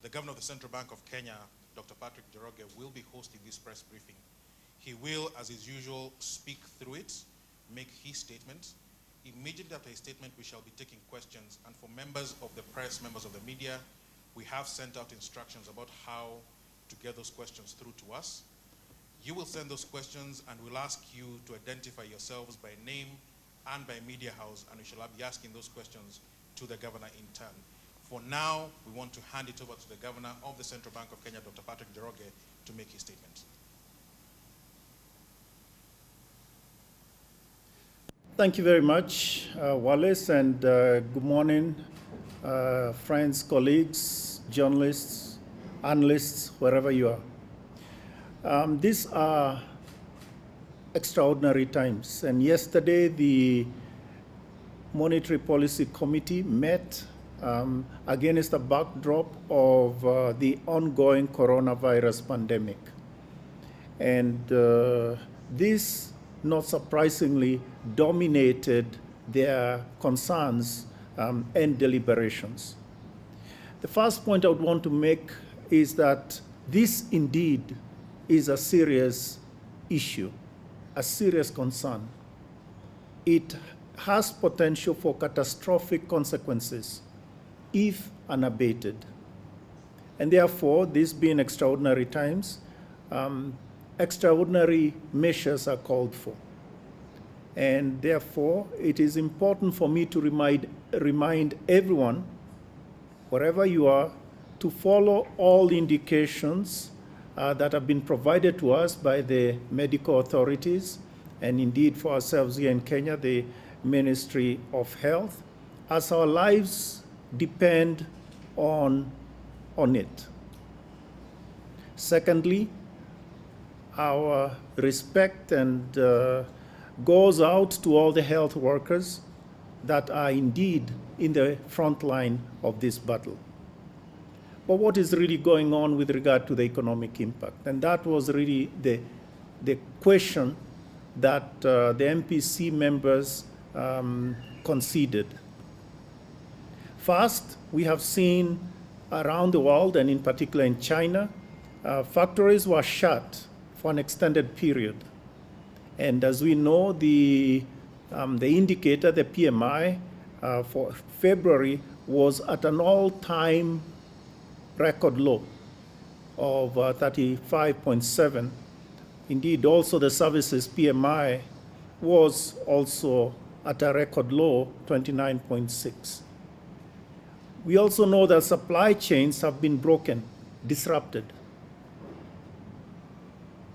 The Governor of the Central Bank of Kenya, Dr. Patrick Njoroge, will be hosting this press briefing. He will, as is usual, speak through it, make his statement. Immediately after his statement, we shall be taking questions. And for members of the press, members of the media, we have sent out instructions about how to get those questions through to us. You will send those questions, and we'll ask you to identify yourselves by name and by media house, and we shall be asking those questions to the governor in turn. For now, we want to hand it over to the Governor of the Central Bank of Kenya, Dr. Patrick Njoroge, to make his statement. Thank you very much, Wallace, and good morning, friends, colleagues, journalists, analysts, wherever you are. These are extraordinary times, and yesterday the Monetary Policy Committee met against the backdrop of the ongoing coronavirus pandemic. And this, not surprisingly, dominated their concerns and deliberations. The first point I would want to make is that this indeed is a serious issue, a serious concern. It has potential for catastrophic consequences if unabated. And therefore, these being extraordinary times, extraordinary measures are called for. And therefore, it is important for me to remind everyone, wherever you are, to follow all indications that have been provided to us by the medical authorities, and indeed for ourselves here in Kenya, the Ministry of Health, as our lives depend on it. Secondly, our respect and goes out to all the health workers that are indeed in the front line of this battle. But what is really going on with regard to the economic impact? And that was really the question that the MPC members conceded. First, we have seen around the world, and in particular in China, factories were shut for an extended period. And as we know, the indicator, the PMI, for February was at an all-time record low of 35.7. Indeed, also the services PMI was also at a record low, 29.6. We also know that supply chains have been broken, disrupted.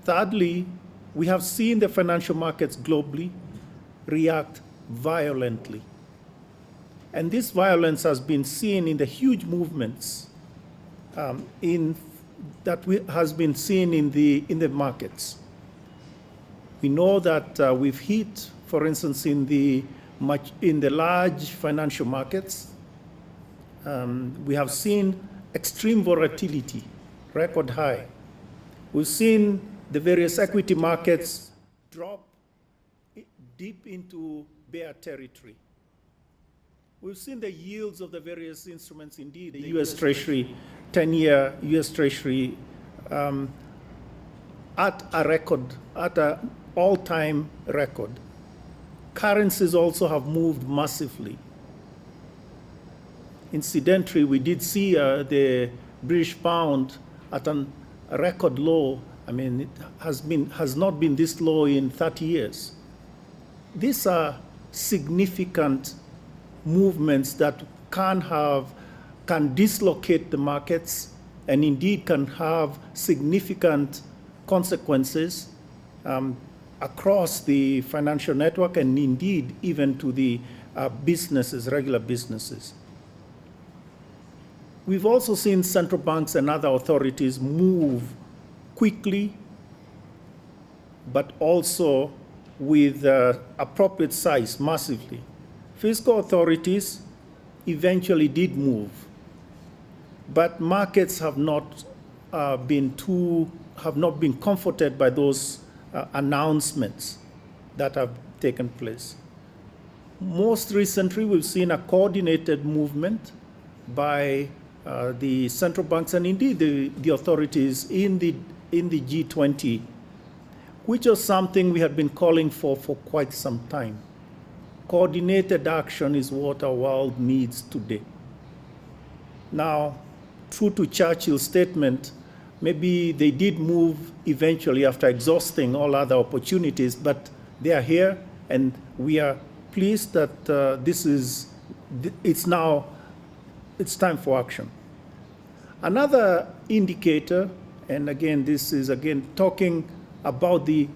Thirdly, we have seen the financial markets globally react violently. And this violence has been seen in the huge movements has been seen in the markets. We know that we've hit, for instance, in the large financial markets, we have seen extreme volatility, record high. We've seen the various equity markets drop deep into bear territory. We've seen the yields of the various instruments, indeed, the US Treasury, 10-year US Treasury at an all-time record. Currencies also have moved massively. Incidentally, we did see the British pound at a record low. I mean, it has not been this low in 30 years. These are significant movements that can dislocate the markets and indeed can have significant consequences across the financial network and indeed even to the businesses, regular businesses. We've also seen central banks and other authorities move quickly, but also with appropriate size, massively. Fiscal authorities eventually did move, but markets have not been comforted by those announcements that have taken place. Most recently, we've seen a coordinated movement by the central banks and indeed the authorities in the G20, which was something we had been calling for quite some time. Coordinated action is what our world needs today. Now, true to Churchill's statement, maybe they did move eventually after exhausting all other opportunities, but they are here, and we are pleased that it's time for action. Another indicator, and again, this is again talking about the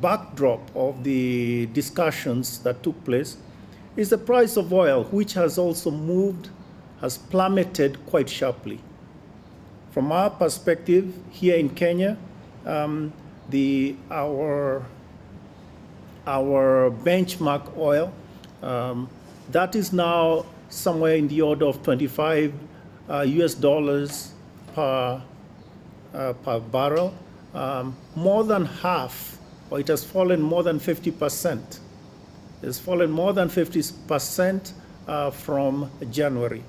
backdrop of the discussions that took place, is the price of oil, which has also has plummeted quite sharply. From our perspective here in Kenya, our benchmark oil, that is now somewhere in the order of $25 US per barrel, more than half, or it has fallen more than 50%. It's fallen more than 50% from January.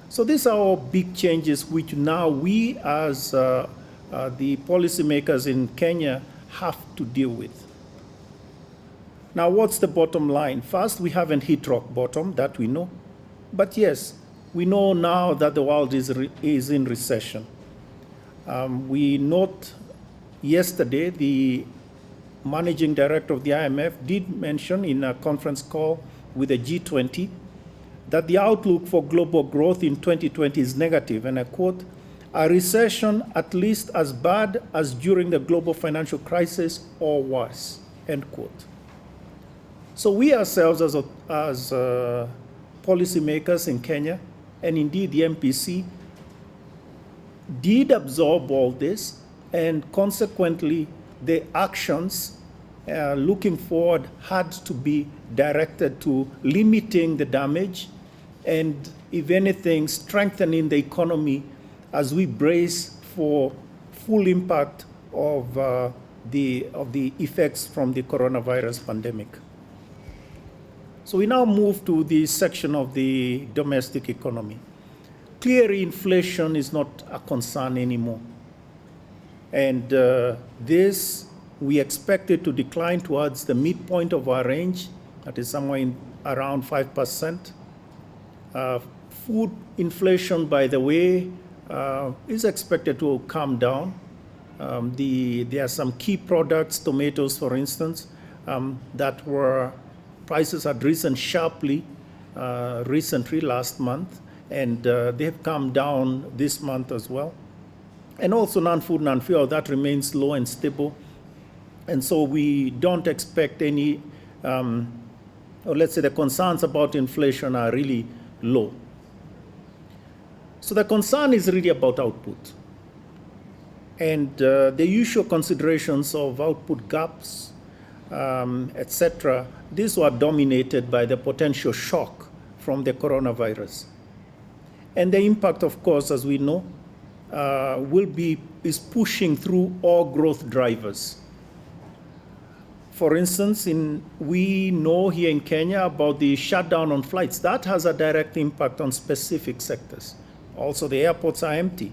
So these are all big changes which now we as the policymakers in Kenya have to deal with. Now, what's the bottom line? First, we haven't hit rock bottom, that we know. But yes, we know now that the world is in recession. We note yesterday the managing director of the IMF did mention in a conference call with the G20 that the outlook for global growth in 2020 is negative, and I quote, "A recession at least as bad as during the global financial crisis or worse," end quote. So we ourselves as policymakers in Kenya, and indeed the MPC, did absorb all this, and consequently the actions looking forward had to be directed to limiting the damage and, if anything, strengthening the economy as we brace for full impact of the effects from the coronavirus pandemic. So we now move to the section of the domestic economy. Clearly, inflation is not a concern anymore. And this, we expect it to decline towards the midpoint of our range, that is somewhere around 5%. Food inflation, by the way, is expected to come down. There are some key products, tomatoes, for instance, that prices had risen sharply recently, last month, and they have come down this month as well. And also non-food, non-fuel, that remains low and stable. And so we don't expect any, or let's say the concerns about inflation are really low. So the concern is really about output. And the usual considerations of output gaps, etc., these were dominated by the potential shock from the coronavirus. And the impact, of course, as we know, is pushing through all growth drivers. For instance, we know here in Kenya about the shutdown on flights. That has a direct impact on specific sectors. Also, the airports are empty.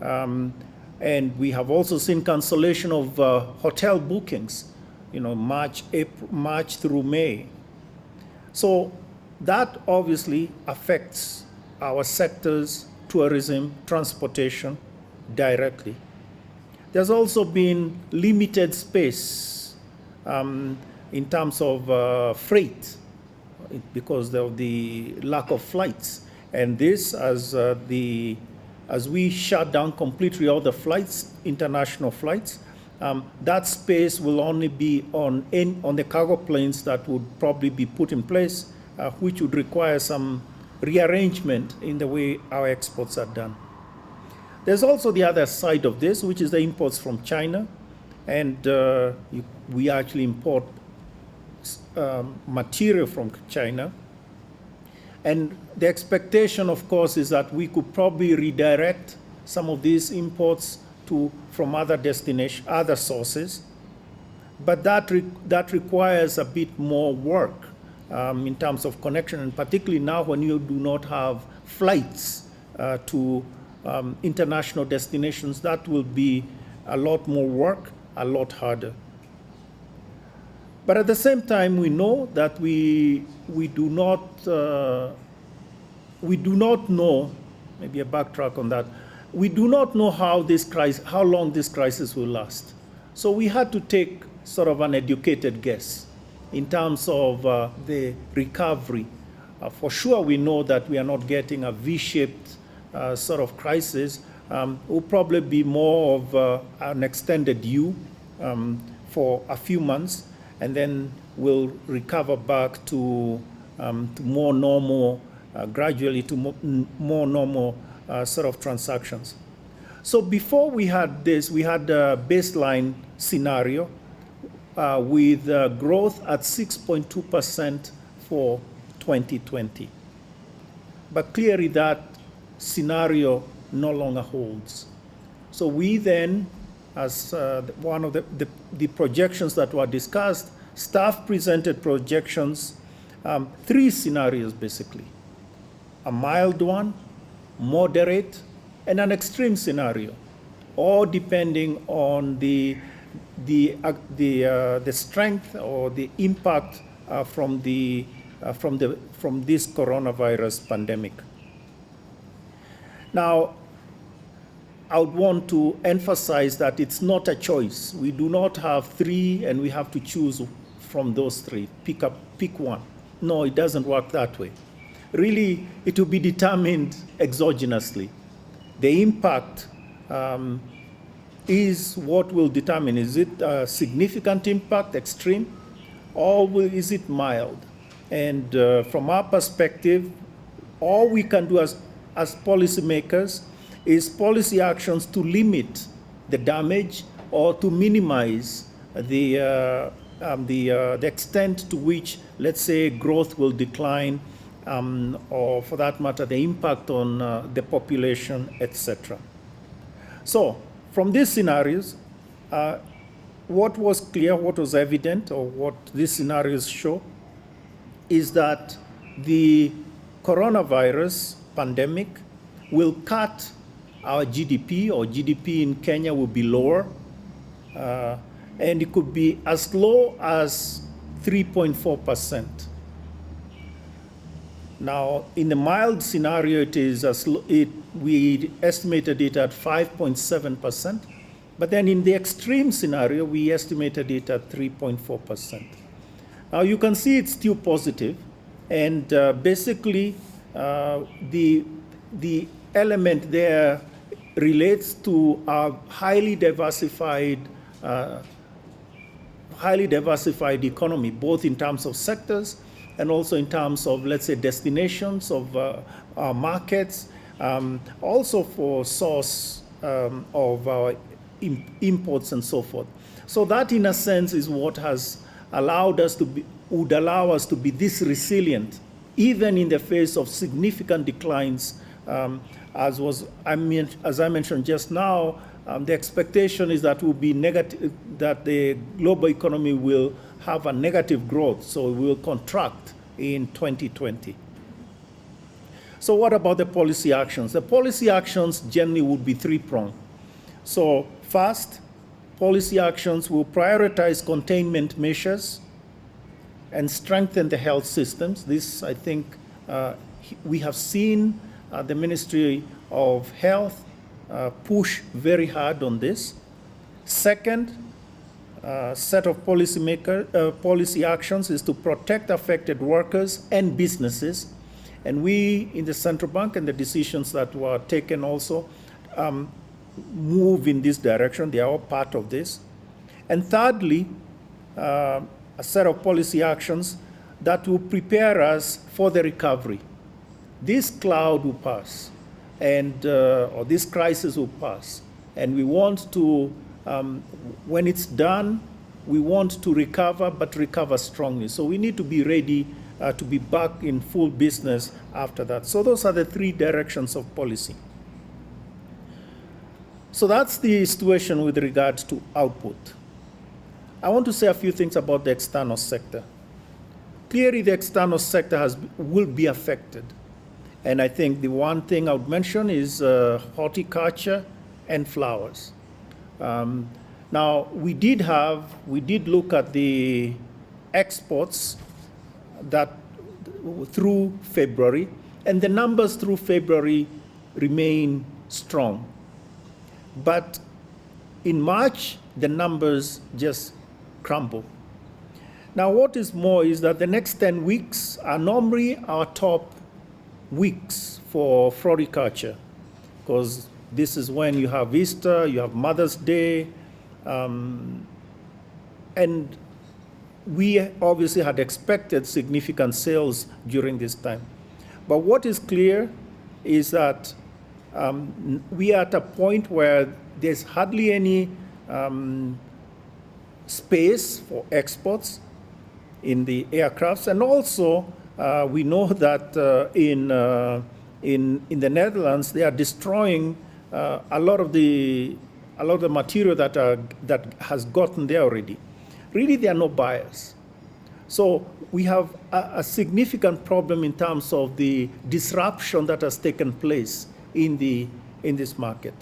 And we have also seen cancellation of hotel bookings, March through May. So that obviously affects our sectors, tourism, transportation, directly. There's also been limited space in terms of freight because of the lack of flights. And this, as we shut down completely all the flights, international flights, that space will only be on the cargo planes that would probably be put in place, which would require some rearrangement in the way our exports are done. There's also the other side of this, which is the imports from China. And we actually import material from China. And the expectation, of course, is that we could probably redirect some of these imports from other destinations, other sources. But that requires a bit more work in terms of connection, and particularly now when you do not have flights to international destinations, that will be a lot more work, a lot harder. But at the same time, we know that we do not know, maybe a backtrack on that, we do not know how long this crisis will last. So we had to take sort of an educated guess in terms of the recovery. For sure, we know that we are not getting a V-shaped sort of crisis. Will probably be more of an extended U for a few months, and then we'll recover back to more normal, gradually to more normal sort of transactions. So before we had this, we had a baseline scenario with growth at 6.2% for 2020. But clearly that scenario no longer holds. So we then, as one of the projections that were discussed, staff presented projections, 3 scenarios basically. A mild one, moderate, and an extreme scenario, all depending on the strength or the impact from this coronavirus pandemic. Now, I would want to emphasize that it's not a choice. We do not have 3 and we have to choose from those 3. Pick one. No, it doesn't work that way. Really, it will be determined exogenously. The impact is what will determine, is it a significant impact, extreme, or is it mild? And from our perspective, all we can do as policymakers is policy actions to limit the damage or to minimize the extent to which, let's say, growth will decline, or for that matter, the impact on the population, etc. So, from these scenarios, what was clear, what was evident, or what these scenarios show, is that the coronavirus pandemic will cut our GDP, or GDP in Kenya will be lower, and it could be as low as 3.4%. Now, in the mild scenario, we estimated it at 5.7%, but then in the extreme scenario, we estimated it at 3.4%. Now, you can see it's still positive, and basically, the element there relates to a highly diversified economy, both in terms of sectors and also in terms of, let's say, destinations of our markets, also for source of our imports and so forth. So that, in a sense, is what has allowed us would allow us to be this resilient, even in the face of significant declines, as I mentioned just now. The expectation is that will be negative, that the global economy will have a negative growth, so it will contract in 2020. So what about the policy actions? The policy actions generally would be 3-pronged. So first, policy actions will prioritize containment measures and strengthen the health systems. This, I think, we have seen the Ministry of Health push very hard on this. Second set of policy actions is to protect affected workers and businesses. And we in the central bank, and the decisions that were taken also move in this direction. They are all part of this. And thirdly, a set of policy actions that will prepare us for the recovery. This cloud will pass, and or this crisis will pass, and we want to, when it's done, we want to recover, but recover strongly. So we need to be ready to be back in full business after that. So those are the 3 directions of policy. So that's the situation with regards to output. I want to say a few things about the external sector. Clearly, the external sector will be affected. And I think the one thing I would mention is horticulture and flowers. Now, we did look at the exports that through February, and the numbers through February remain strong. But in March, the numbers just crumble. Now, what is more is that the next 10 weeks are normally our top weeks for floriculture, because this is when you have Easter, you have Mother's Day, and we obviously had expected significant sales during this time. But what is clear is that we are at a point where there's hardly any space for exports in the aircrafts, and also we know that in the Netherlands they are destroying a lot of the material that has gotten there already. Really, there are no buyers. So we have a significant problem in terms of the disruption that has taken place in this market.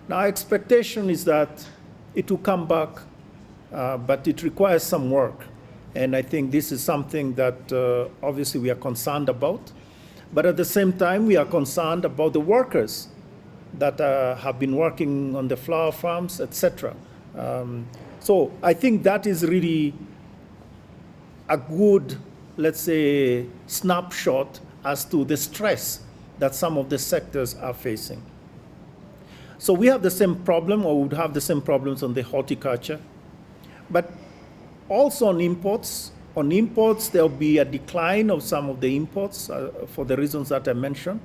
Now, our expectation is that it will come back, but it requires some work. And I think this is something that obviously we are concerned about. But at the same time, we are concerned about the workers that have been working on the flower farms, etc. So I think that is really a good, let's say, snapshot as to the stress that some of the sectors are facing. So we have the same problem, or would have the same problems on the horticulture. But also on imports, there'll be a decline of some of the imports for the reasons that I mentioned.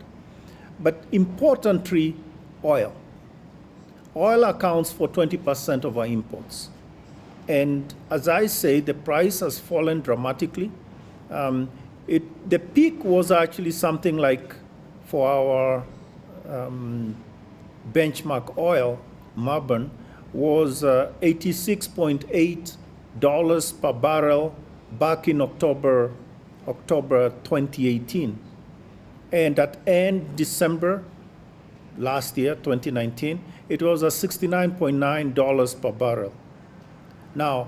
But importantly, oil. Oil accounts for 20% of our imports. And as I say, the price has fallen dramatically. The peak was actually something like, for our benchmark oil, Marbon, was $86.8 per barrel back in October 2018. And at end December last year, 2019, it was at $69.9 per barrel. Now,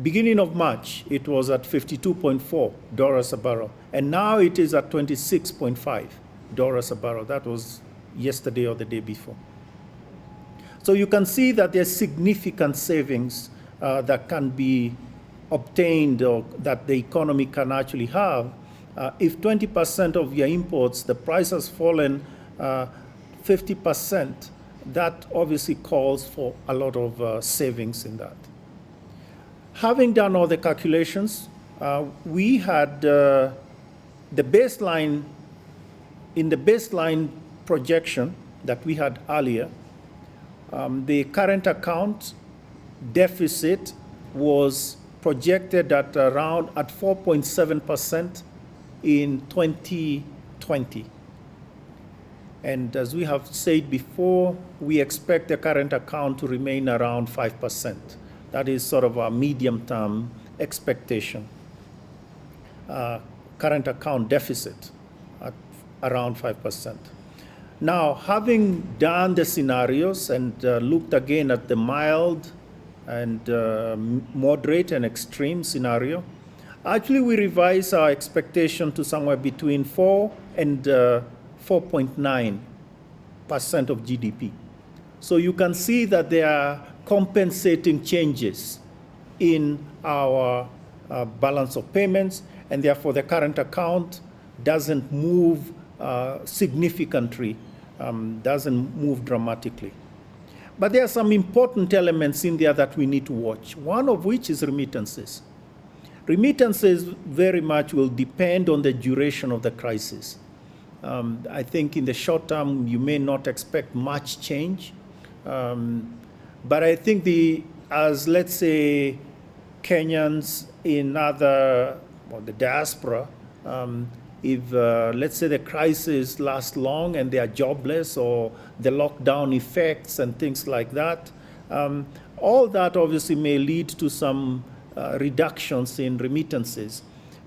beginning of March, it was at $52.4 a barrel. And now it is at $26.5 a barrel. That was yesterday or the day before. So you can see that there's significant savings that can be obtained, or that the economy can actually have. If 20% of your imports, the price has fallen 50%, that obviously calls for a lot of savings in that. Having done all the calculations, we had the baseline, in the baseline projection that we had earlier, the current account deficit was projected at 4.7% in 2020. And as we have said before, we expect the current account to remain around 5%. That is sort of our medium-term expectation. Current account deficit at around 5%. Now, having done the scenarios and looked again at the mild and moderate and extreme scenario, actually we revised our expectation to somewhere between 4 and 4.9% of GDP. So you can see that there are compensating changes in our balance of payments, and therefore the current account doesn't move significantly, doesn't move dramatically. But there are some important elements in there that we need to watch, one of which is remittances. Remittances very much will depend on the duration of the crisis. I think in the short term, you may not expect much change. But I think as let's say Kenyans in the diaspora, if let's say the crisis lasts long and they are jobless, or the lockdown effects and things like that, all that obviously may lead to some reductions in remittances.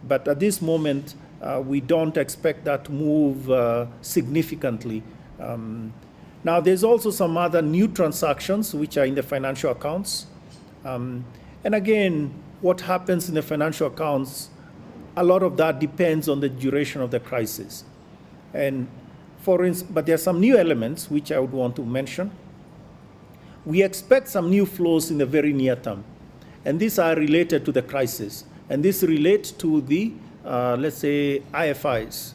But at this moment, we don't expect that to move significantly. Now, there's also some other new transactions which are in the financial accounts. And again, what happens in the financial accounts, a lot of that depends on the duration of the crisis. And for instance, but there are some new elements which I would want to mention. We expect some new flows in the very near term. And these are related to the crisis. And this relates to the, let's say, IFIs,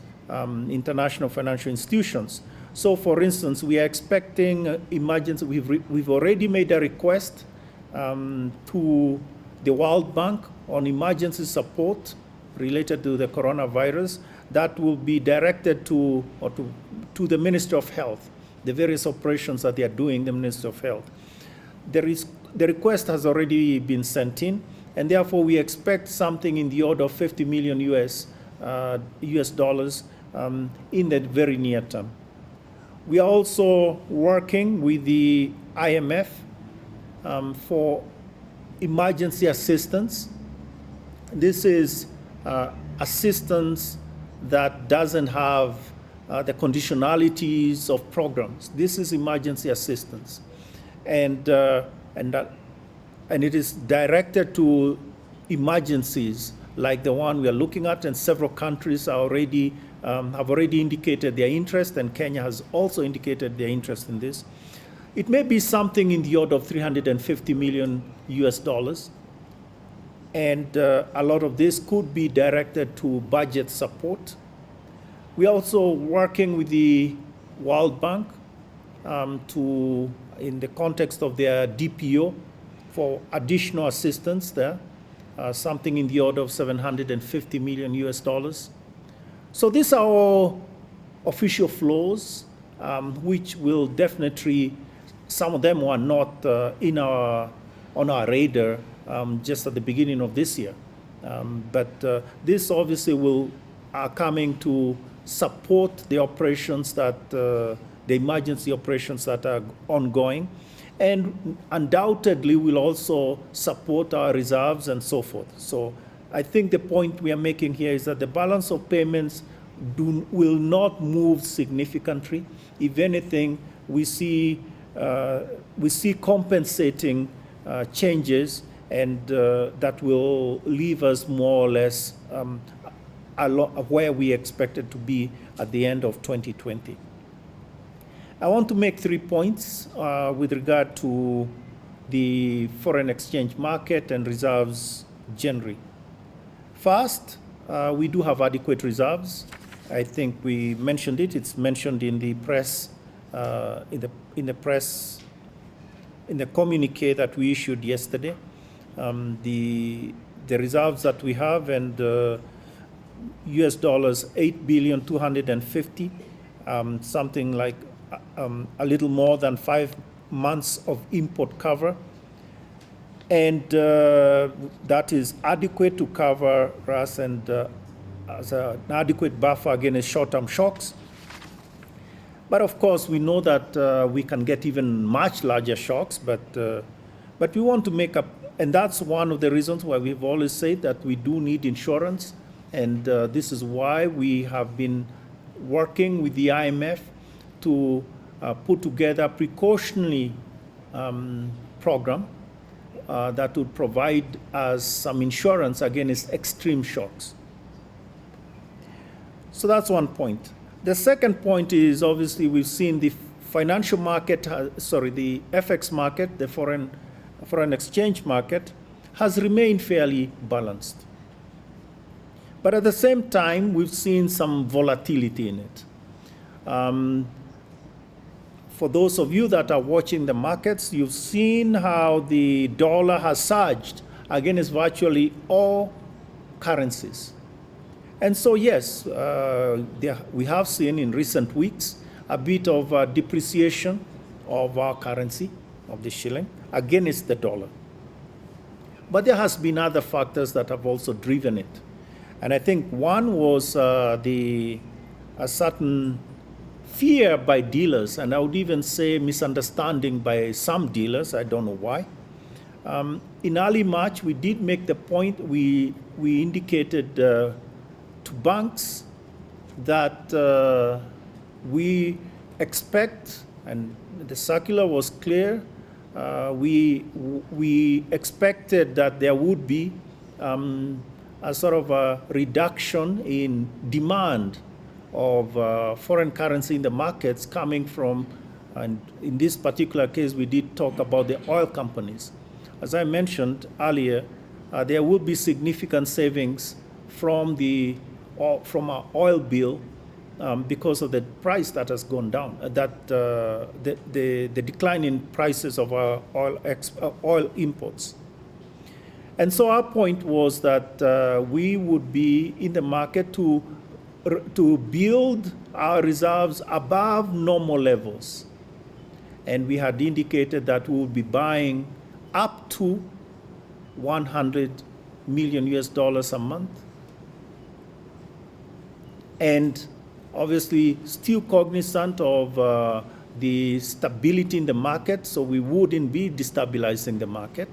international financial institutions. So, for instance, we are expecting emergency. We've already made a request to the World Bank on emergency support related to the coronavirus that will be directed to the Ministry of Health, the various operations that they are doing, the Ministry of Health. The request has already been sent in, and therefore we expect something in the order of 50 million US dollars in the very near term. We are also working with the IMF for emergency assistance. This is assistance that doesn't have the conditionalities of programs. This is emergency assistance. And it is directed to emergencies like the one we are looking at, and several countries are already have already indicated their interest, and Kenya has also indicated their interest in this. It may be something in the order of 350 million US dollars, and a lot of this could be directed to budget support. We are also working with the World Bank in the context of their DPO, for additional assistance there, something in the order of 750 million US dollars. So these are all official flows, which will definitely, some of them were not on our radar just at the beginning of this year. But this obviously are coming to support the operations that, the emergency operations that are ongoing, and undoubtedly will also support our reserves and so forth. So I think the point we are making here is that the balance of payments will not move significantly. If anything, we see compensating changes, and that will leave us more or less where we expected to be at the end of 2020. I want to make 3 points with regard to the foreign exchange market and reserves generally. First, we do have adequate reserves. I think we mentioned it. It's mentioned in the press, in the communique that we issued yesterday. The reserves that we have, and US dollars 8,250,000,000, something like a little more than 5 months of import cover. And that is adequate to cover us, and as an adequate buffer against short-term shocks. But of course, we know that we can get even much larger shocks, but we want to make up, and that's one of the reasons why we've always said that we do need insurance, and this is why we have been working with the IMF to put together a precautionary program that would provide us some insurance against extreme shocks. So that's one point. The second point is, obviously, we've seen the financial market, the FX market, the foreign exchange market, has remained fairly balanced. But at the same time, we've seen some volatility in it. For those of you that are watching the markets, you've seen how the dollar has surged against virtually all currencies. And so, yes, we have seen in recent weeks a bit of depreciation of our currency, of the shilling, against the dollar. But there has been other factors that have also driven it. And I think one was a certain fear by dealers, and I would even say misunderstanding by some dealers. I don't know why. In early March, we did make the point, we indicated to banks that we expect, and the circular was clear, we expected that there would be a sort of a reduction in demand of foreign currency in the markets coming from, and in this particular case, we did talk about the oil companies. As I mentioned earlier, there will be significant savings from our oil bill because of the price that has gone down, the decline in prices of our oil imports. And so our point was that we would be in the market to build our reserves above normal levels. And we had indicated that we would be buying up to $100 million a month. And obviously still cognizant of the stability in the market, so we wouldn't be destabilizing the market.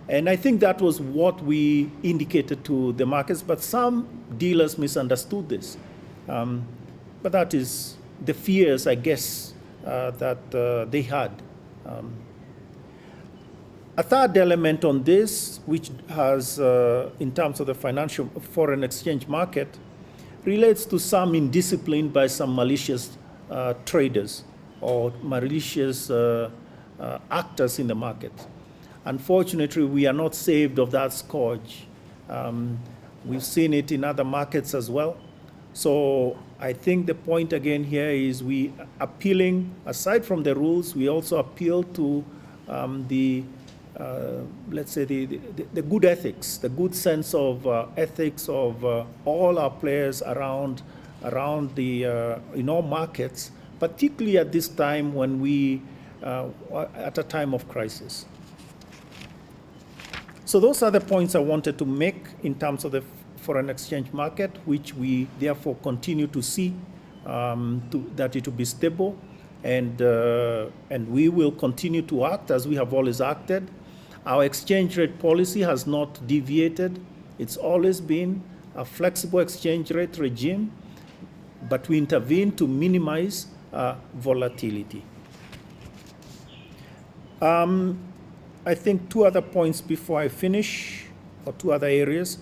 And I think that was what we indicated to the markets, but some dealers misunderstood this. But that is the fears, I guess, that they had. A third element on this, which has, in terms of the financial foreign exchange market, relates to some indiscipline by some malicious traders or malicious actors in the market. Unfortunately, we are not saved of that scourge. We've seen it in other markets as well. So I think the point again here is we appealing, aside from the rules, we also appeal to let's say the good ethics, the good sense of ethics of all our players around the in all markets, particularly at this time when we at a time of crisis. So those are the points I wanted to make in terms of the foreign exchange market, which we therefore continue to see that it will be stable, and we will continue to act as we have always acted. Our exchange rate policy has not deviated. It's always been a flexible exchange rate regime, but we intervene to minimize volatility. I think two other points before I finish, or two other areas.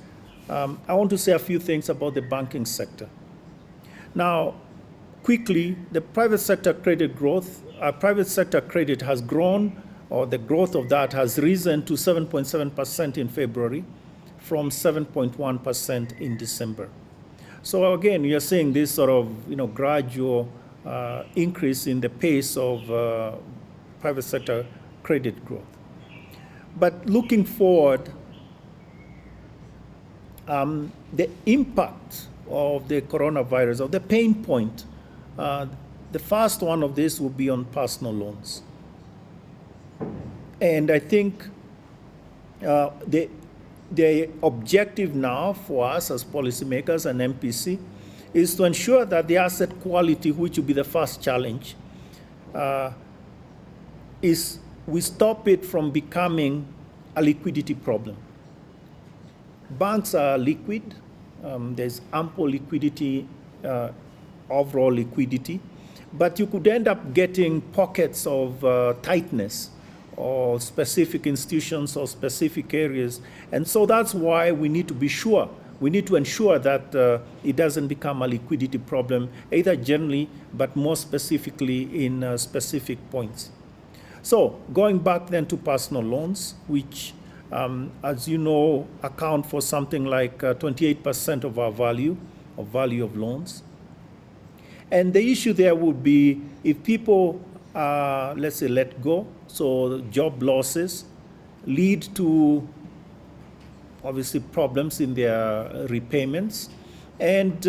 I want to say a few things about the banking sector. Now, quickly, the private sector credit growth, private sector credit has grown, or the growth of that has risen to 7.7% in February from 7.1% in December. So again, you're seeing this sort of gradual increase in the pace of private sector credit growth. But looking forward, the impact of the coronavirus, or the pain point, the first one of this will be on personal loans. And I think the objective now for us as policymakers and MPC is to ensure that the asset quality, which will be the first challenge, is we stop it from becoming a liquidity problem. Banks are liquid. There's ample liquidity, overall liquidity, but you could end up getting pockets of tightness or specific institutions or specific areas. And so that's why we need to be sure. We need to ensure that it doesn't become a liquidity problem, either generally, but more specifically in specific points. So going back then to personal loans, which, as you know, account for something like 28% of our value of loans. And the issue there would be if people, let's say, let go, so job losses lead to, obviously, problems in their repayments. And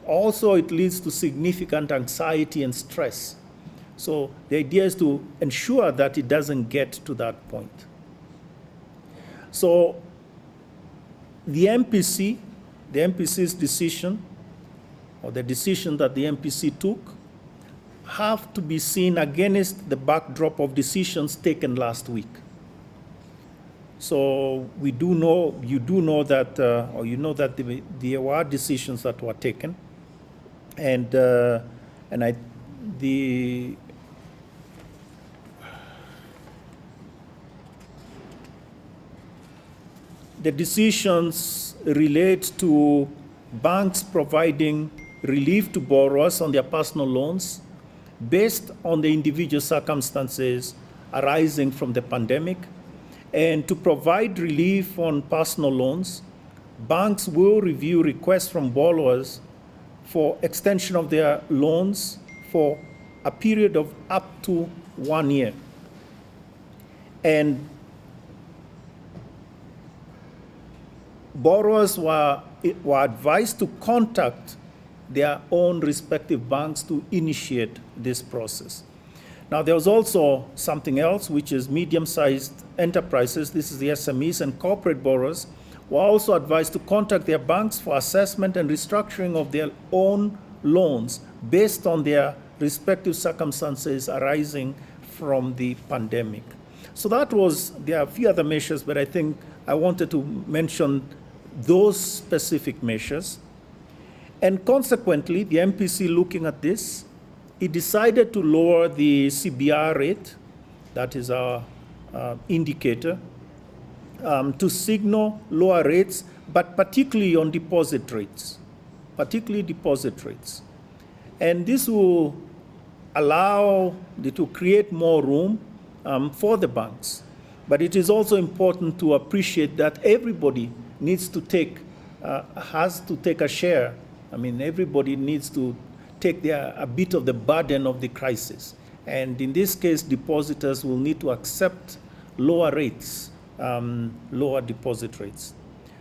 also it leads to significant anxiety and stress. So the idea is to ensure that it doesn't get to that point. So the MPC's decision, or the decision that the MPC took, have to be seen against the backdrop of decisions taken last week. So we do know, you do know that, or you know that there were decisions that were taken, and the decisions relate to banks providing relief to borrowers on their personal loans based on the individual circumstances arising from the pandemic. And to provide relief on personal loans, banks will review requests from borrowers for extension of their loans for a period of up to 1 year. And borrowers were advised to contact their own respective banks to initiate this process. Now, there was also something else, which is medium-sized enterprises. This is the SMEs, and corporate borrowers were also advised to contact their banks for assessment and restructuring of their own loans based on their respective circumstances arising from the pandemic. So there are a few other measures, but I think I wanted to mention those specific measures. And consequently, the MPC, looking at this, it decided to lower the CBR rate, that is our indicator, to signal lower rates, but particularly on deposit rates, And this will allow to create more room for the banks. But it is also important to appreciate that everybody needs to has to take a share. I mean, everybody needs to take a bit of the burden of the crisis. And in this case, depositors will need to accept lower rates, lower deposit rates.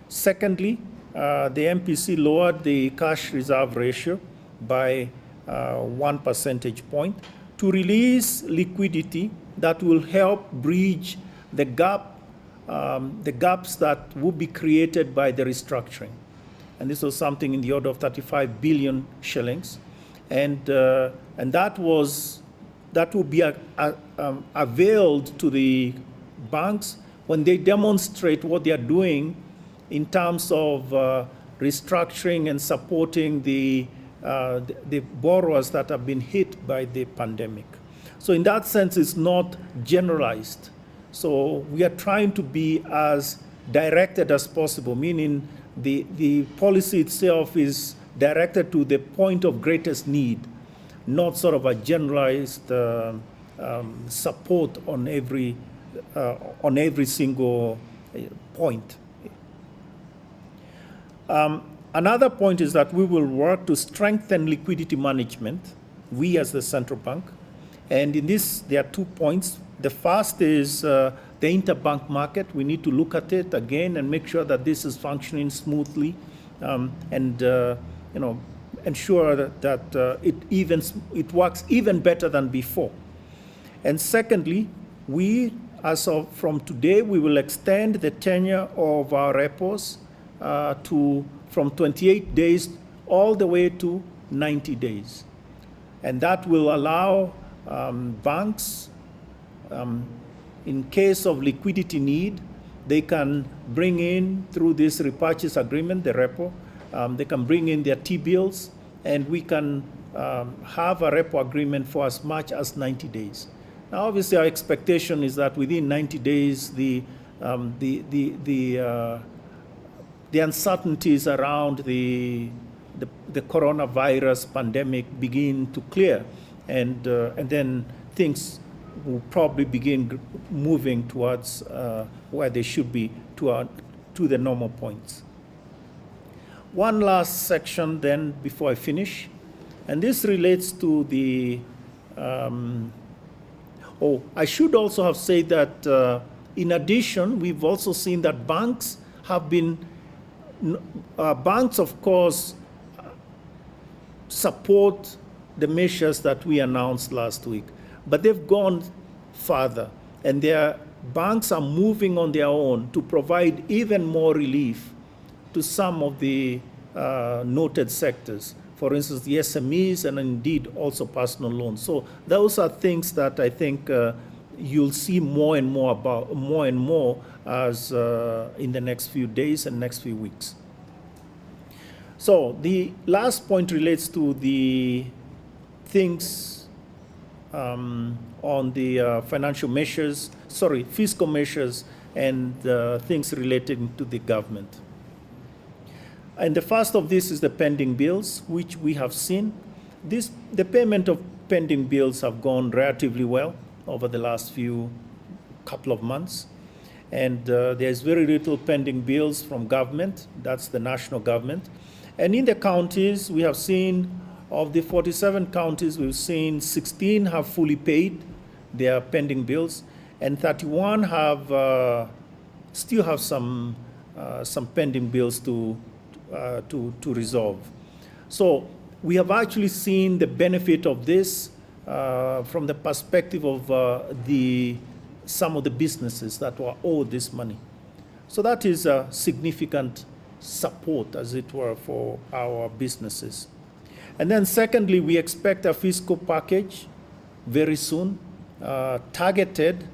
Secondly, the MPC lowered the cash reserve ratio by 1 percentage point to release liquidity that will help bridge the gaps that would be created by the restructuring. And this was something in the order of 35 billion shillings. And that will be availed to the banks when they demonstrate what they are doing in terms of restructuring and supporting the borrowers that have been hit by the pandemic. So in that sense, it's not generalized. So we are trying to be as directed as possible, meaning the policy itself is directed to the point of greatest need, not sort of a generalized support on every single point. Another point is that we will work to strengthen liquidity management, we as the central bank. And in this, there are 2 points. The first is the interbank market. We need to look at it again and make sure that this is functioning smoothly, and ensure that it works even better than before. And secondly, from today, we will extend the tenure of our repos from 28 days all the way to 90 days. And that will allow banks, in case of liquidity need, they can bring in through this repurchase agreement, the repo, they can bring in their T-bills, and we can have a repo agreement for as much as 90 days. Now, obviously, our expectation is that within 90 days, the uncertainties around the coronavirus pandemic begin to clear, and then things will probably begin moving towards where they should be, to the normal points. One last section then before I finish, and this relates to the, I should also have said that in addition, we've also seen that banks have been, banks of course support the measures that we announced last week, but they've gone further, and their banks are moving on their own to provide even more relief to some of the noted sectors. For instance, the SMEs, and indeed also personal loans. So those are things that I think you'll see more and more as in the next few days and next few weeks. So the last point relates to the things on the fiscal measures and things relating to the government. And the first of this is the pending bills, which we have seen. The payment of pending bills have gone relatively well over the last couple of months. And there's very little pending bills from government. That's the national government. And in the counties, we have seen, of the 47 counties, we've seen 16 have fully paid their pending bills, and 31 still have some pending bills to resolve. So we have actually seen the benefit of this from the perspective of some of the businesses that were owed this money. So that is a significant support, as it were, for our businesses. And then secondly, we expect a fiscal package very soon, targeted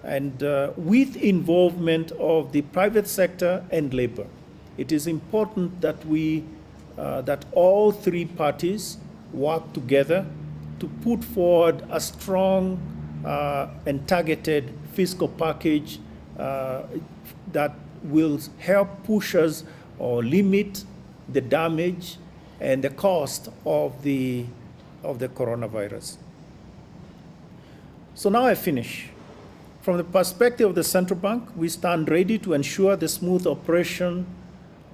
and with involvement of the private sector and labor. It is important that that all three parties work together to put forward a strong and targeted fiscal package that will help push us or limit the damage and the cost of the coronavirus. So now I finish. From the perspective of the central bank, we stand ready to ensure the smooth operation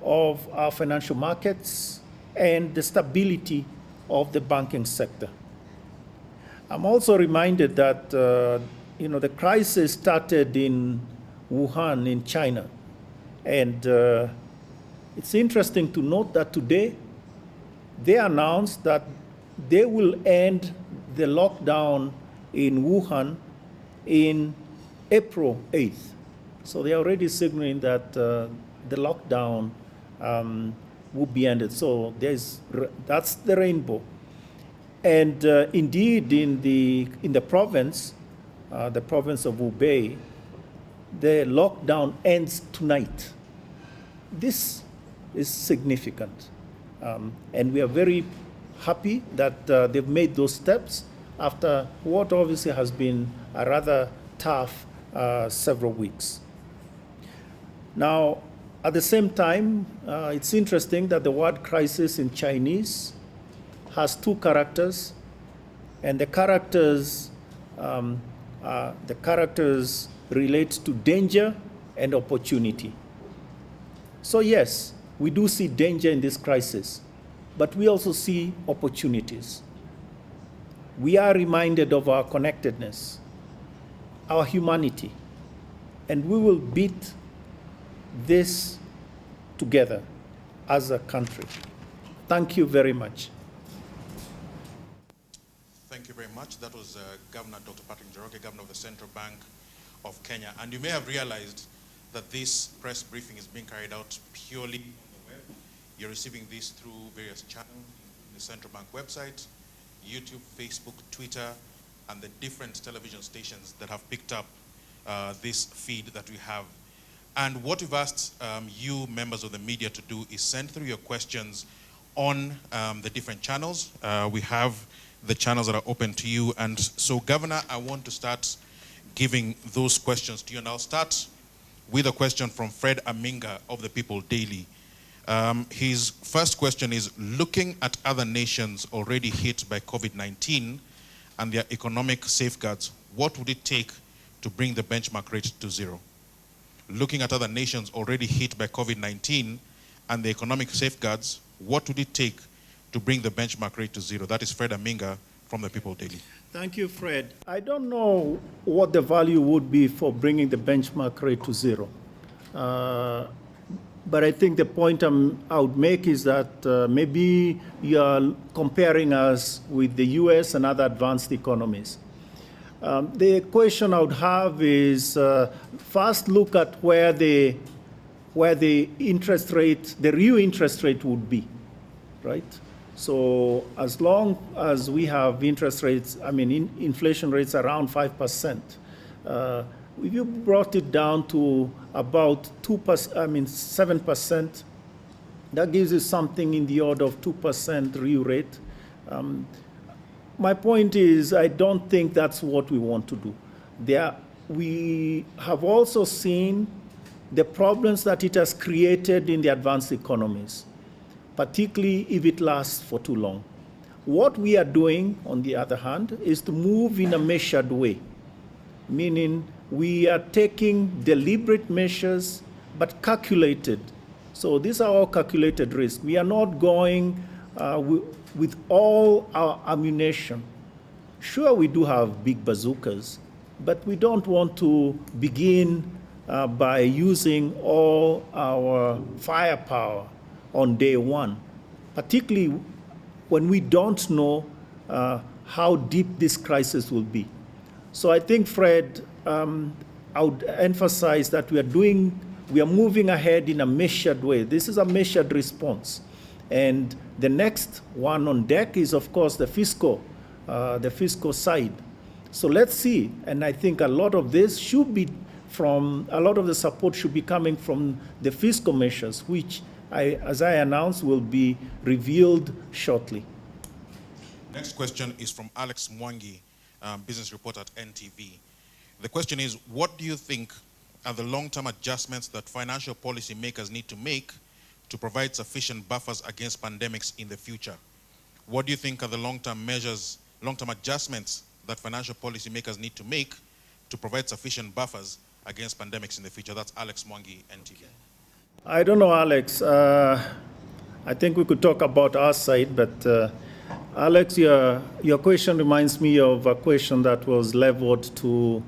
of our financial markets and the stability of the banking sector. I'm also reminded that the crisis started in Wuhan in China, and it's interesting to note that today they announced that they will end the lockdown in Wuhan in April 8th. So they're already signaling that the lockdown will be ended. So that's the rainbow. And indeed, in the province of Hubei, the lockdown ends tonight. This is significant. And we are very happy that they've made those steps after what obviously has been a rather tough several weeks. Now, at the same time, it's interesting that the word crisis in Chinese has two characters, and the characters relate to danger and opportunity. So yes, we do see danger in this crisis, but we also see opportunities. We are reminded of our connectedness, our humanity, and we will beat this together as a country. Thank you very much. Thank you very much. That was Governor Dr. Patrick Njoroge, Governor of the Central Bank of Kenya. And you may have realized that this press briefing is being carried out purely on the web. You're receiving this through various channels, the Central Bank website, YouTube, Facebook, Twitter, and the different television stations that have picked up this feed that we have. And what we've asked you members of the media to do is send through your questions on the different channels. We have the channels that are open to you. And so, Governor, I want to start giving those questions to you. And I'll start with a question from Fred Aminga of the People Daily. His first question is, looking at other nations already hit by COVID-19 and their economic safeguards, what would it take to bring the benchmark rate to zero? Looking at other nations already hit by COVID-19 and the economic safeguards, what would it take to bring the benchmark rate to zero? That is Fred Aminga from the People Daily. Thank you, Fred. I don't know what the value would be for bringing the benchmark rate to zero. But I think the point I would make is that maybe you are comparing us with the US and other advanced economies. The question I would have is first look at where the interest rate, the real interest rate would be, right? So as long as we have interest rates, inflation rates around 5%, if you brought it down to about 2%, 7%, that gives you something in the order of 2% real rate. My point is, I don't think that's what we want to do. We have also seen the problems that it has created in the advanced economies, particularly if it lasts for too long. What we are doing, on the other hand, is to move in a measured way, meaning we are taking deliberate measures, but calculated. So these are all calculated risks. We are not going with all our ammunition. Sure, we do have big bazookas, but we don't want to begin by using all our firepower on day one, particularly when we don't know how deep this crisis will be. So I think, Fred, I would emphasize that we are moving ahead in a measured way. This is a measured response. And the next one on deck is, of course, the fiscal side. So let's see. And I think a lot of this should be a lot of the support should be coming from the fiscal measures, which, as I announced, will be revealed shortly. Next question is from Alex Mwangi, business reporter at NTV. The question is, what do you think are the long-term adjustments that financial policy makers need to make to provide sufficient buffers against pandemics in the future? What do you think are the long-term measures, long-term adjustments that financial policy makers need to make to provide sufficient buffers against pandemics in the future? That's Alex Mwangi, NTV. I don't know, Alex. I think we could talk about our side, but Alex, your question reminds me of a question that was leveled to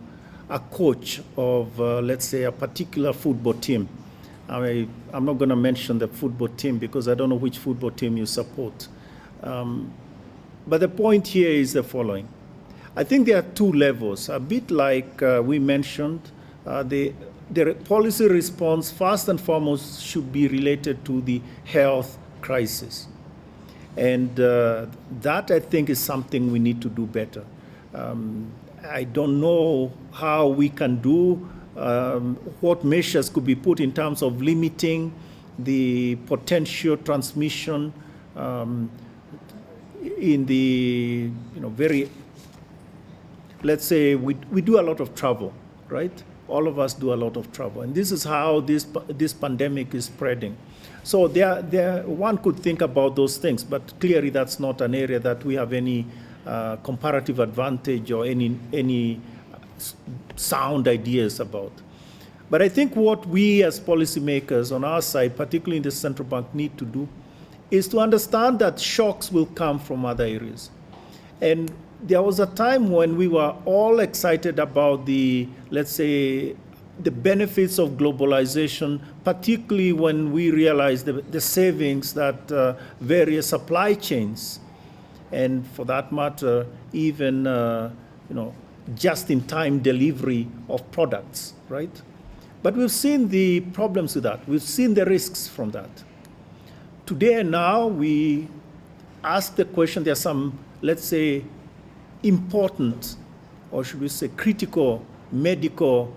a coach of, let's say, a particular football team. I'm not going to mention the football team because I don't know which football team you support. But the point here is the following. I think there are two levels, a bit like we mentioned. The policy response, first and foremost, should be related to the health crisis. And that, I think, is something we need to do better. I don't know how we can do, what measures could be put in terms of limiting the potential transmission in the, very, let's say, we do a lot of travel, right? All of us do a lot of travel. And this is how this pandemic is spreading. So one could think about those things, but clearly that's not an area that we have any comparative advantage or any sound ideas about. But I think what we as policymakers on our side, particularly in the central bank, need to do is to understand that shocks will come from other areas. And there was a time when we were all excited about the, let's say, the benefits of globalization, particularly when we realized the savings that various supply chains, and for that matter, even just-in-time delivery of products, right? But we've seen the problems with that. We've seen the risks from that. Today and now, we ask the question, there are some, let's say, important, or should we say critical medical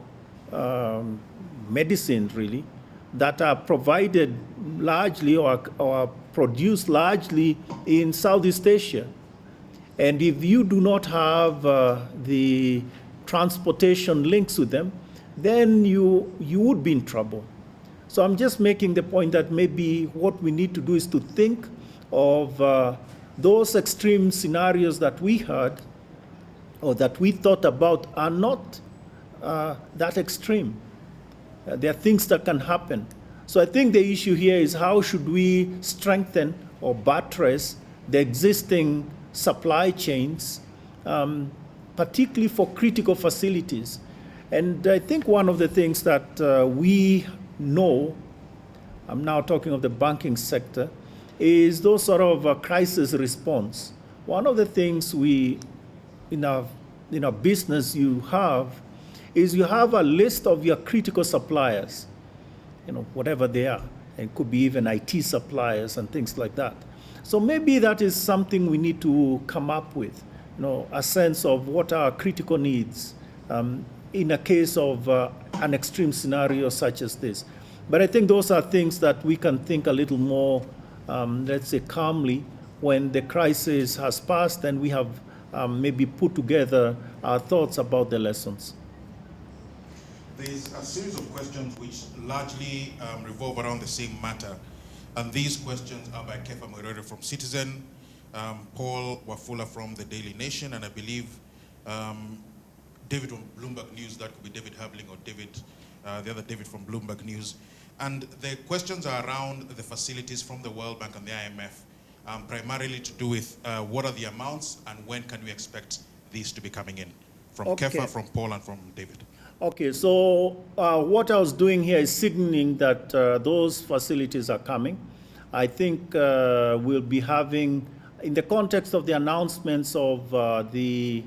medicine, really, that are provided largely or produced largely in Southeast Asia. And if you do not have the transportation links with them, then you would be in trouble. So I'm just making the point that maybe what we need to do is to think of those extreme scenarios that we heard or that we thought about are not that extreme. There are things that can happen. So I think the issue here is how should we strengthen or buttress the existing supply chains, particularly for critical facilities. And I think one of the things that we know, I'm now talking of the banking sector, is those sort of crisis response. One of the things in our business you have a list of your critical suppliers, whatever they are. It could be even IT suppliers and things like that. So maybe that is something we need to come up with, a sense of what are critical needs in a case of an extreme scenario such as this. But I think those are things that we can think a little more, let's say, calmly when the crisis has passed and we have maybe put together our thoughts about the lessons. There's a series of questions which largely revolve around the same matter. And these questions are by Kefa Njoroge from Citizen, Paul Wafula from the Daily Nation, and I believe David from Bloomberg News. That could be David Habling or David, the other David from Bloomberg News. And the questions are around the facilities from the World Bank and the IMF, primarily to do with what are the amounts and when can we expect these to be coming in? From Kefa, from Paul, and from David. Okay, so what I was doing here is signaling that those facilities are coming. I think we'll be having, in the context of the announcements of the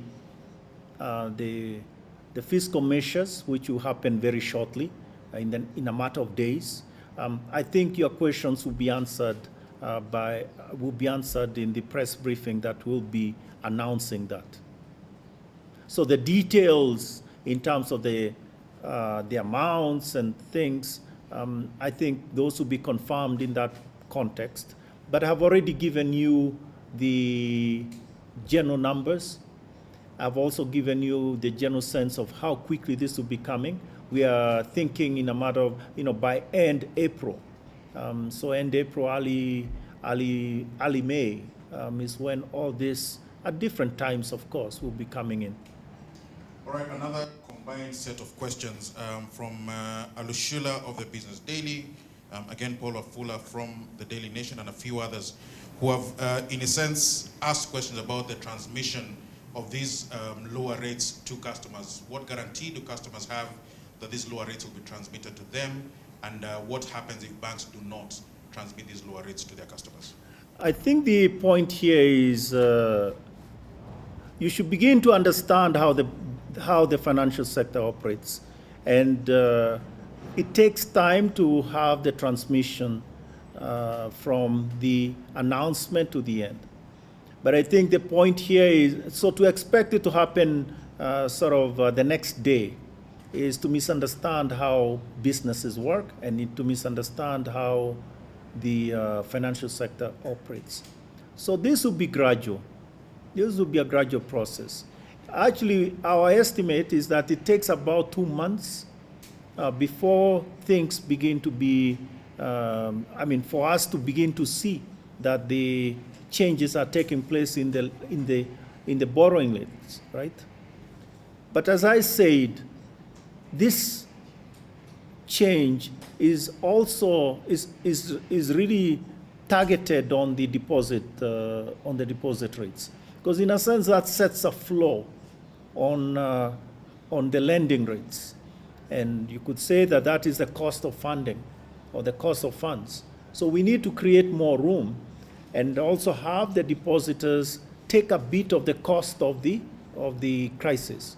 fiscal measures, which will happen very shortly, in a matter of days. I think your questions will be answered in the press briefing that will be announcing that. So the details in terms of the amounts and things, I think those will be confirmed in that context. But I have already given you the general numbers. I've also given you the general sense of how quickly this will be coming. We are thinking in a matter of, by end April. So end April, early May is when all this, at different times, of course, will be coming in. All right, another combined set of questions from Alushula of the Business Daily, again, Paul Wafula from the Daily Nation, and a few others who have, in a sense, asked questions about the transmission of these lower rates to customers. What guarantee do customers have that these lower rates will be transmitted to them, and what happens if banks do not transmit these lower rates to their customers? I think the point here is you should begin to understand how the financial sector operates. And it takes time to have the transmission from the announcement to the end. But I think the point here is, so to expect it to happen the next day is to misunderstand how businesses work and to misunderstand how the financial sector operates. So this will be gradual. This will be a gradual process. Actually, our estimate is that it takes about 2 months before things begin to be, for us to begin to see that the changes are taking place in the borrowing rates, right? But as I said, this change is also is really targeted on the deposit rates, because in a sense that sets a floor on the lending rates, and you could say that that is the cost of funding or the cost of funds. So we need to create more room and also have the depositors take a bit of the cost of the crisis.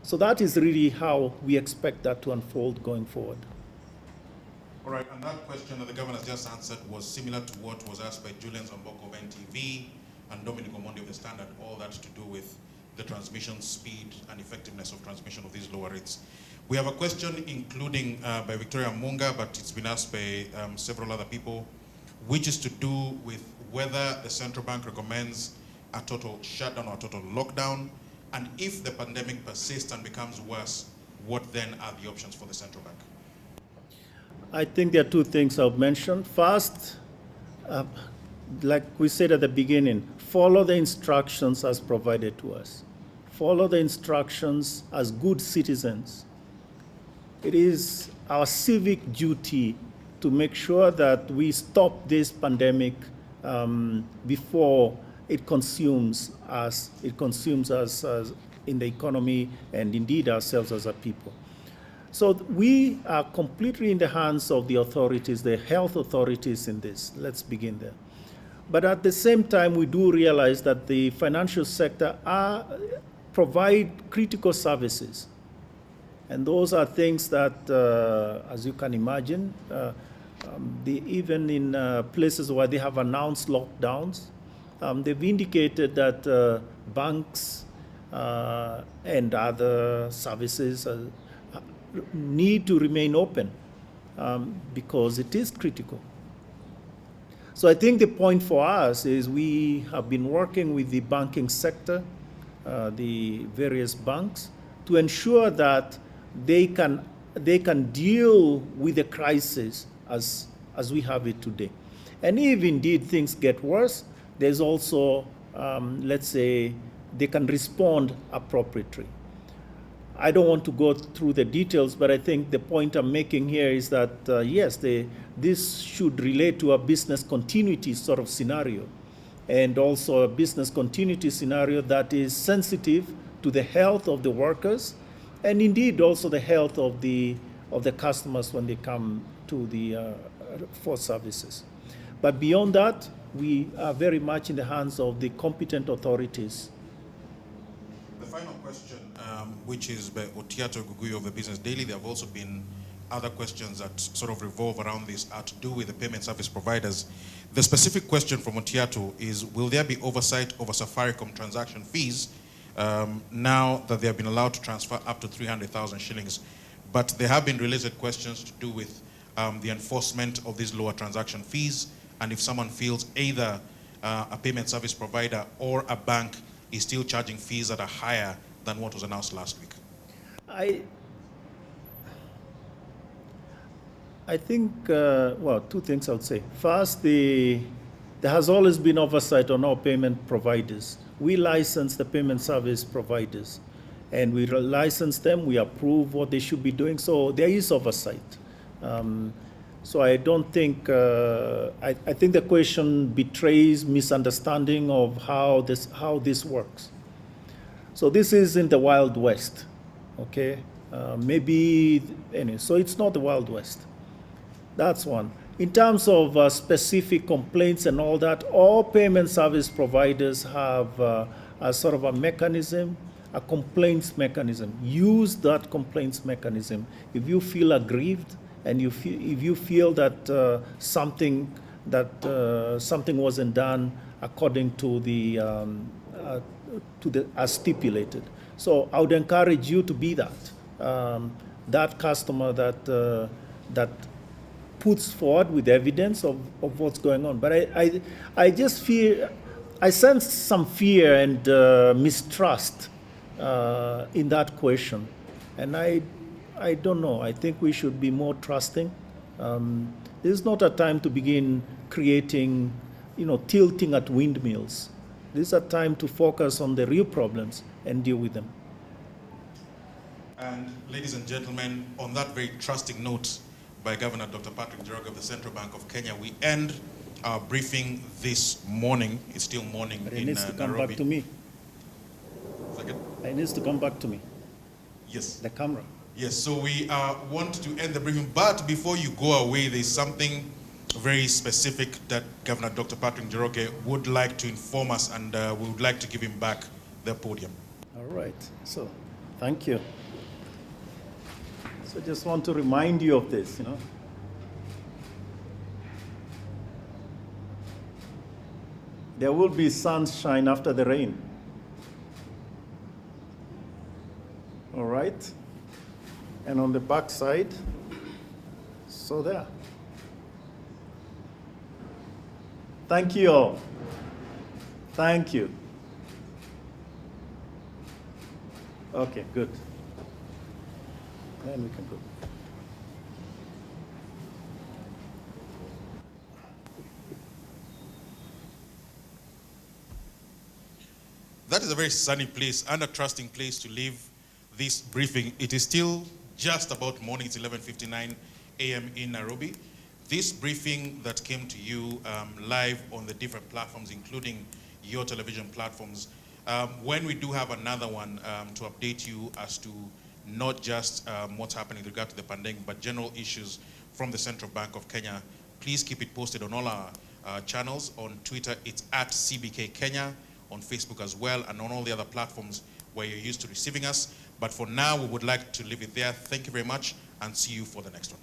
So that is really how we expect that to unfold going forward. All right, and that question that the governor just answered was similar to what was asked by Julian Zamboko of NTV and Dominic Omondi of The Standard, all that to do with the transmission speed and effectiveness of transmission of these lower rates. We have a question including by Victoria Munga, but it's been asked by several other people, which is to do with whether the central bank recommends a total shutdown or a total lockdown, and if the pandemic persists and becomes worse, what then are the options for the central bank? I think there are two things I've mentioned. First, like we said at the beginning, follow the instructions as provided to us. Follow the instructions as good citizens. It is our civic duty to make sure that we stop this pandemic before it consumes us in the economy and indeed ourselves as a people. So we are completely in the hands of the authorities, the health authorities in this. Let's begin there. But at the same time, we do realize that the financial sector provide critical services. And those are things that, as you can imagine, Even in places where they have announced lockdowns, they've indicated that banks and other services need to remain open because it is critical. So I think the point for us is we have been working with the banking sector, the various banks, to ensure that they can deal with the crisis as we have it today. And if indeed things get worse, there's also, let's say, they can respond appropriately. I don't want to go through the details, but I think the point I'm making here is that, yes, this should relate to a business continuity sort of scenario, and also a business continuity scenario that is sensitive to the health of the workers, and indeed also the health of the customers when they come to the for services. But beyond that, we are very much in the hands of the competent authorities. The final question, which is by Otiato Guguyo of the Business Daily. There have also been other questions that sort of revolve around this, are to do with the payment service providers. The specific question from Otiato is, will there be oversight over Safaricom transaction fees now that they have been allowed to transfer up to 300,000 shillings? But there have been related questions to do with the enforcement of these lower transaction fees, and if someone feels either a payment service provider or a bank is still charging fees that are higher than what was announced last week. I think, well, two things I would say. First, there has always been oversight on our payment providers. We license the payment service providers, and we license them, we approve what they should be doing, so there is oversight. So I don't think, I think the question betrays misunderstanding of how this works. So this is in the Wild West, okay? Maybe, anyway, so it's not the Wild West. That's one. In terms of specific complaints and all that, all payment service providers have a sort of a mechanism, a complaints mechanism. Use that complaints mechanism. If you feel aggrieved and if you feel that something wasn't done according to the as stipulated. So I would encourage you to be that customer that puts forward with evidence of what's going on. But I just fear, I sense some fear and mistrust in that question. And I don't know, I think we should be more trusting. This is not a time to begin creating, tilting at windmills. This is a time to focus on the real problems and deal with them. And ladies and gentlemen, on that very trusting note by Governor Dr. Patrick Njoroge of the Central Bank of Kenya, we end our briefing this morning. It's still morning but in Nairobi. It needs to come back to me. Second? It needs to come back to me. Yes. The camera. Yes, so we want to end the briefing, but before you go away, there's something very specific that Governor Dr. Patrick Njoroge would like to inform us, and we would like to give him back the podium. All right, so thank you. So just want to remind you of this, There will be sunshine after the rain. All right? And on the back side, so there. Thank you all. Thank you. Okay, good. Then we can go. That is a very sunny place and a trusting place to leave this briefing. It is still just about morning. It's 11:59 a.m. in Nairobi. This briefing that came to you live on the different platforms, including your television platforms, when we do have another one to update you as to not just what's happening with regard to the pandemic, but general issues from the Central Bank of Kenya, please keep it posted on all our channels. On Twitter, it's at CBK Kenya, on Facebook as well, and on all the other platforms where you're used to receiving us. But for now, we would like to leave it there. Thank you very much, and see you for the next one.